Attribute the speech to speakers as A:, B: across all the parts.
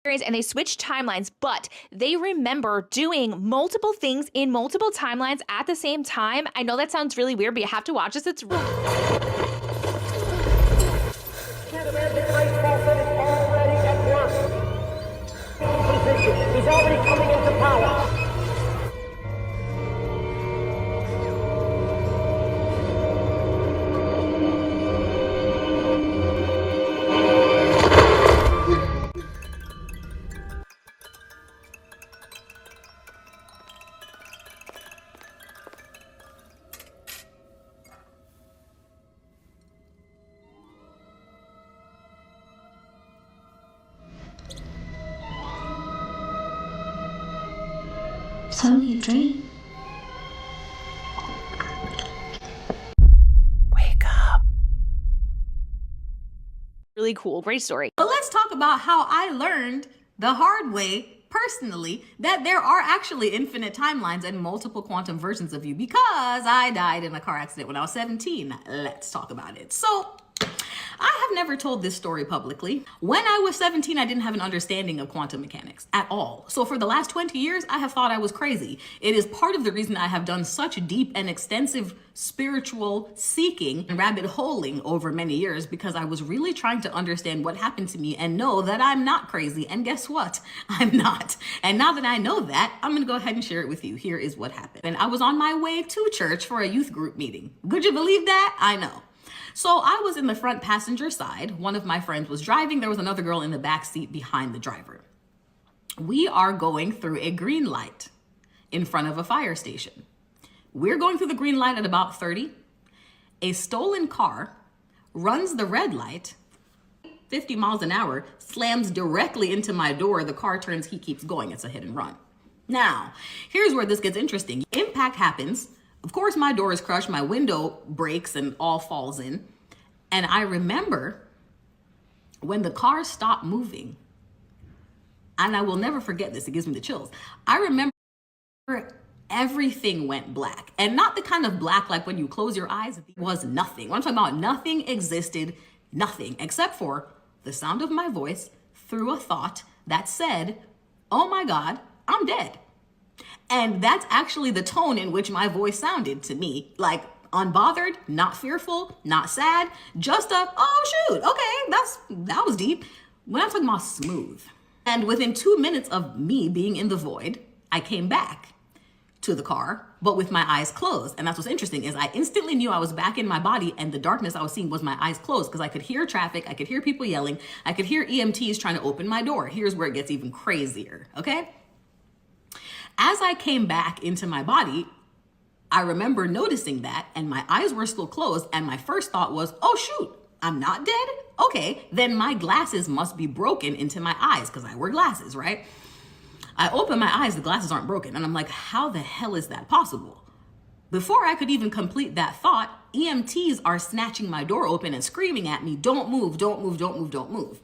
A: and they switch timelines, but they remember doing multiple things in multiple timelines at the same time. I know that sounds really weird, but you have to watch this. It's
B: He's already coming into power.
C: It's only a dream.
A: Wake up. Really cool. Great story.
D: But let's talk about how I learned the hard way, personally, that there are actually infinite timelines and multiple quantum versions of you, because I died in a car accident when I was 17. Let's talk about it. So, I have never told this story publicly. When I was 17, I didn't have an understanding of quantum mechanics at all. So for the last 20 years, I have thought I was crazy. It is part of the reason I have done such deep and extensive spiritual seeking and rabbit holing over many years, because I was really trying to understand what happened to me and know that I'm not crazy. And guess what? I'm not. And now that I know that, I'm gonna go ahead and share it with you. Here is what happened. And I was on my way to church for a youth group meeting. Could you believe that? I know. So I was in the front passenger side. One of my friends was driving. There was another girl in the back seat behind the driver. We are going through a green light in front of a fire station. We're going through the green light at about 30. A stolen car runs the red light, 50 miles an hour, slams directly into my door. The car turns, he keeps going. It's a hit and run. Now, here's where this gets interesting. Impact happens. Of course, my door is crushed, my window breaks and all falls in. And I remember when the car stopped moving, and I will never forget this, it gives me the chills. I remember everything went black, and not the kind of black like when you close your eyes. It was nothing. What I'm talking about, nothing existed, nothing, except for the sound of my voice through a thought that said, oh my God, I'm dead. And that's actually the tone in which my voice sounded to me, like unbothered, not fearful, not sad, just a, oh shoot, okay, that was deep. When I'm talking about smooth. And within 2 minutes of me being in the void, I came back to the car, but with my eyes closed. And that's what's interesting, is I instantly knew I was back in my body, and the darkness I was seeing was my eyes closed, because I could hear traffic, I could hear people yelling, I could hear EMTs trying to open my door. Here's where it gets even crazier, okay? As I came back into my body, I remember noticing that, and my eyes were still closed, and my first thought was, oh shoot, I'm not dead? Okay, then my glasses must be broken into my eyes, because I wear glasses, right? I open my eyes, the glasses aren't broken, and I'm like, how the hell is that possible? Before I could even complete that thought, EMTs are snatching my door open and screaming at me, don't move, don't move, don't move, don't move.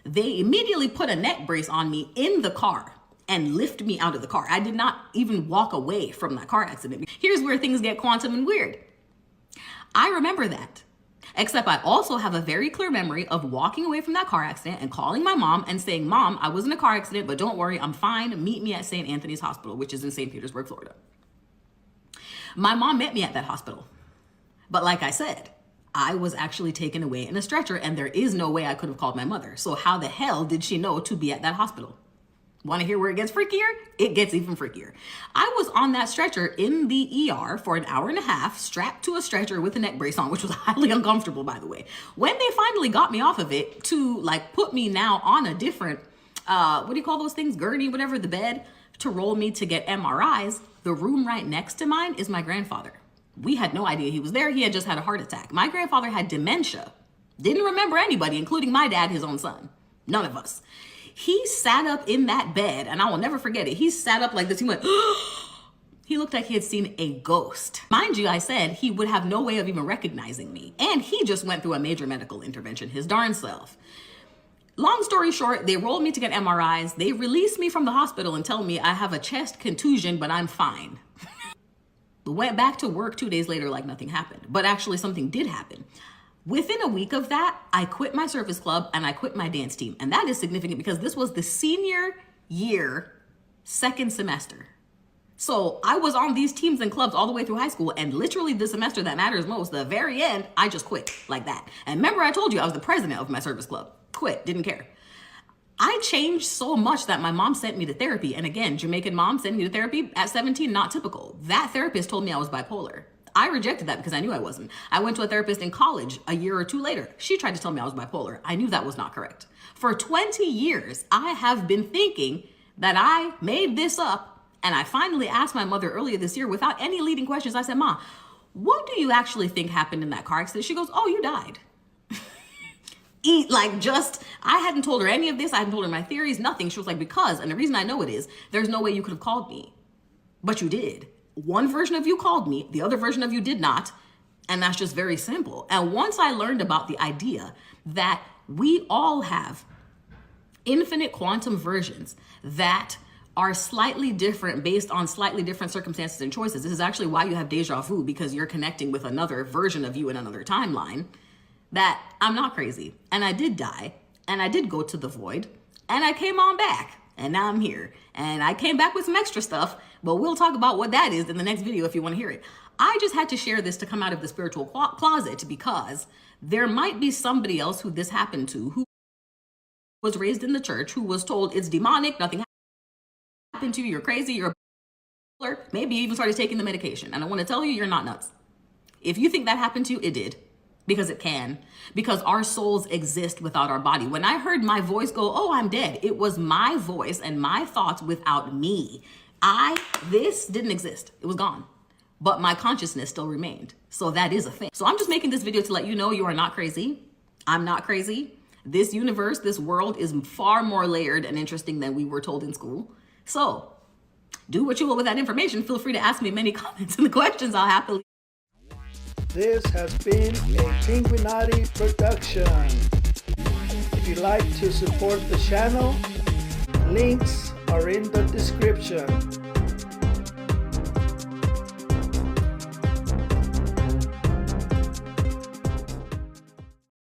D: They immediately put a neck brace on me in the car and lift me out of the car. I did not even walk away from that car accident. Here's where things get quantum and weird. I remember that, except I also have a very clear memory of walking away from that car accident and calling my mom and saying, Mom, I was in a car accident, but don't worry, I'm fine. Meet me at St. Anthony's Hospital, which is in St. Petersburg, Florida. My mom met me at that hospital. But like I said, I was actually taken away in a stretcher, and there is no way I could have called my mother. So how the hell did she know to be at that hospital? Want to hear where it gets freakier? It gets even freakier. I was on that stretcher in the ER for an hour and a half, strapped to a stretcher with a neck brace on, which was highly uncomfortable, by the way. When they finally got me off of it to like put me now on a different, what do you call those things? Gurney, whatever, the bed, to roll me to get MRIs, the room right next to mine is my grandfather. We had no idea he was there. He had just had a heart attack. My grandfather had dementia. Didn't remember anybody, including my dad, his own son. None of us. He sat up in that bed, and I will never forget it. He sat up like this. He went, he looked like he had seen a ghost. Mind you, I said he would have no way of even recognizing me. And he just went through a major medical intervention, his darn self. Long story short, they rolled me to get MRIs. They released me from the hospital and tell me I have a chest contusion, but I'm fine. Went back to work 2 days later like nothing happened. But actually something did happen. Within a week of that, I quit my service club and I quit my dance team. And that is significant because this was the senior year, second semester. So I was on these teams and clubs all the way through high school, and literally the semester that matters most, the very end, I just quit like that. And remember I told you I was the president of my service club. Quit, didn't care. I changed so much that my mom sent me to therapy. And again, Jamaican mom sent me to therapy at 17, not typical. That therapist told me I was bipolar. I rejected that because I knew I wasn't. I went to a therapist in college a year or two later. She tried to tell me I was bipolar. I knew that was not correct. For 20 years, I have been thinking that I made this up. And I finally asked my mother earlier this year without any leading questions. I said, Ma, what do you actually think happened in that car accident? She goes, oh, you died. I hadn't told her any of this. I hadn't told her my theories, nothing. She was like, because, and the reason I know it is, there's no way you could have called me. But you did. One version of you called me, the other version of you did not. And that's just very simple. And once I learned about the idea that we all have infinite quantum versions that are slightly different based on slightly different circumstances and choices. This is actually why you have deja vu, because you're connecting with another version of you in another timeline. That I'm not crazy. And I did die. And I did go to the void. And I came on back. And now I'm here. And I came back with some extra stuff. But we'll talk about what that is in the next video if you want to hear it. I just had to share this to come out of the spiritual closet because there might be somebody else who this happened to, who was raised in the church, who was told it's demonic, nothing happened to you, you're crazy, you're a bipolar, maybe you even started taking the medication. And I want to tell you, you're not nuts. If you think that happened to you, it did. Because it can. Because our souls exist without our body. When I heard my voice go, oh, I'm dead, it was my voice and my thoughts without me. This didn't exist. It was gone. But my consciousness still remained. So that is a thing. So I'm just making this video to let you know you are not crazy. I'm not crazy. This universe, this world is far more layered and interesting than we were told in school. So do what you will with that information. Feel free to ask me many comments and the questions I'll happily.
B: This has been a Pinguinati production. If you'd like to support the channel, links are in the description.